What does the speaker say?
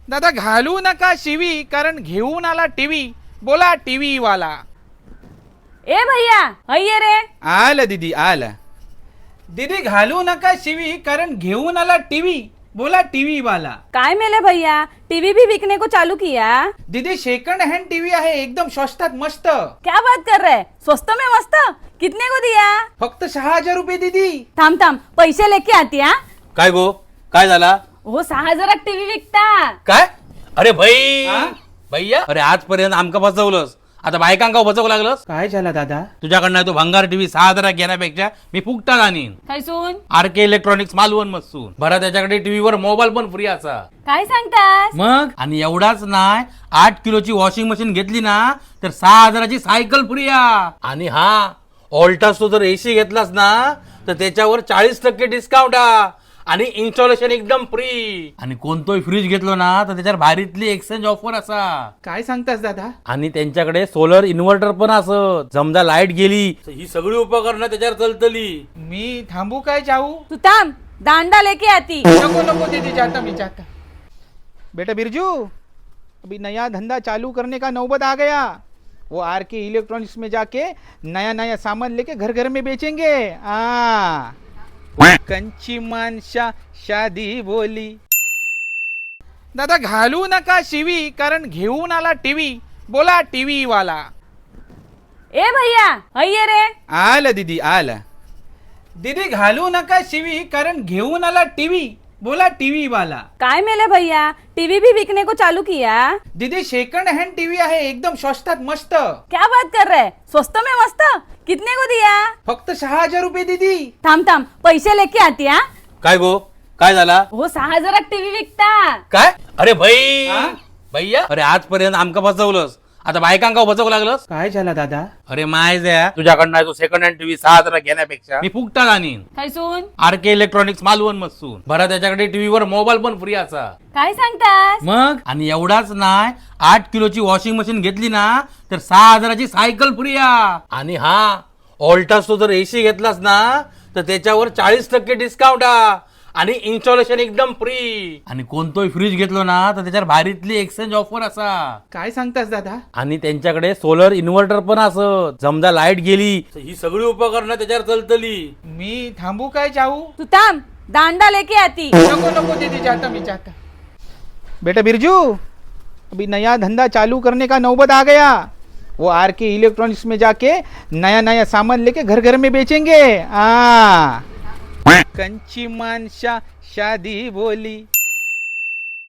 दादा घालू नका शिवी कारण घेऊन आला टीव्ही. बोला टीव्ही वाला. ए भैया ये रे. आलं दीदी आलं. दीदी घालू नका शिवी कारण घेऊन आला टीव्ही. बोला टीव्ही वाला. काय मेले भैया, टीवी भी बिकने को चालू किया? दीदी सेकंड हँड टीव्ही आहे एकदम स्वस्तात मस्त. क्या बात कर रहे, स्वस्त में मस्त. कितने को दिया? फक्त 6,000 रुपये दीदी. थांब थांब, पैसे लेके आती हा. काय गो, काय झाला? हो 6,000 टीव्ही विकता. काय? अरे भाई हा? भैया, अरे आजपर्यंत आमका फसवलंस, आता बायकांका फसवू लागलंस. काय झाला दादा? तुझ्याकडनं तो भंगार टीव्ही 6,000 घेण्यापेक्षा मी फुकटात आणीन. काय सून? RK इलेक्ट्रॉनिक्स मालवण मसून बरं, त्याच्याकडे टीव्हीवर मोबाईल पण फ्री असा. काय सांगतास? मग आणि एवढाच नाही, 8 किलोची वॉशिंग मशीन घेतली ना तर 6,000ची सायकल फ्री आहे. आणि हा ऑल्टास तो जर AC घेतलास ना तर त्याच्यावर 40% डिस्काउंट आहे आणि इन्स्टॉलेशन एकदम फ्री. आणि कोणतोही फ्रीज घेतलो ना तर त्याच्यावर भारीतली एक्सचेंज ऑफर असा. काय सांगतास दादा? आणि त्यांच्याकडे सोलर इन्व्हर्टर पण असं, समजा लाईट गेली तर ही सगळी उपकरणं त्याच्यावर चलतली. मी थांबू काय जाऊ? तू थांब, दांडा लेके आती. नको नको दीदी, जाता मैं जाता. बेटा बिरजू, अभी नया धंधा चालू करने का नौबत आ गया. वो RK इलेक्ट्रॉनिक्स में जाके नया नया सामान लेके घर घर में बेचेंगे. कंची मानशा शादी बोली. दादा घालू नका शिवी कारण घेऊन आला टीव्ही. बोला टीव्ही वाला. ए भैया ये रे. आलं दीदी आलं. दीदी घालू नका शिवी कारण घेऊन आला टीव्ही. बोला टीव्ही वाला. काय मेले भैया, टीवी भी बिकने को चालू किया? दीदी सेकंड हँड टीव्ही आहे एकदम स्वस्तात मस्त. क्या बात कर रहे, स्वस्त में मस्त. कितने को दिया? फक्त 6,000 रुपये दीदी. थांब थांब, पैसे लेके आती हा. काय गो, काय झाला? हो 6,000 टीव्ही विकता. काय? अरे भाई हा? भैया, अरे आजपर्यंत आमका फसवलंस, आता बायकांका फसवू लागलंस. काय झाला दादा? अरे माय द्या, तुझ्याकडनं तो सेकंड हँड टीव्ही 6,000 घेण्यापेक्षा मी फुकटात आणीन. काय सून? RK इलेक्ट्रॉनिक्स मालवण मसून बरं, त्याच्याकडे टीव्हीवर मोबाईल पण फ्री असा. काय सांगतास? मग आणि एवढाच नाही, 8 किलोची वॉशिंग मशीन घेतली ना तर 6,000ची सायकल फ्री आहे. आणि हा ऑल्टास तो जर AC घेतलास ना तर त्याच्यावर 40% डिस्काउंट आहे आणि इन्स्टॉलेशन एकदम फ्री. आणि कोणतोही फ्रीज घेतलो ना तर त्याच्यावर भारीतली एक्सचेंज ऑफर असा. काय सांगतास दादा? आणि त्यांच्याकडे सोलर इन्व्हर्टर पण असं, समजा लाईट गेली तर ही सगळी उपकरणं त्याच्यावर चलतली. मी थांबू काय जाऊ? तू थांब, दांडा लेके आती. नको नको दीदी, जाता मैं जाता. बेटा बिरजू, अभी नया धंधा चालू करने का नौबत आ गया. वो RK इलेक्ट्रॉनिक्स में जाके नया नया सामान लेके घर घर में बेचेंगे. कंची मानशा शादी बोली.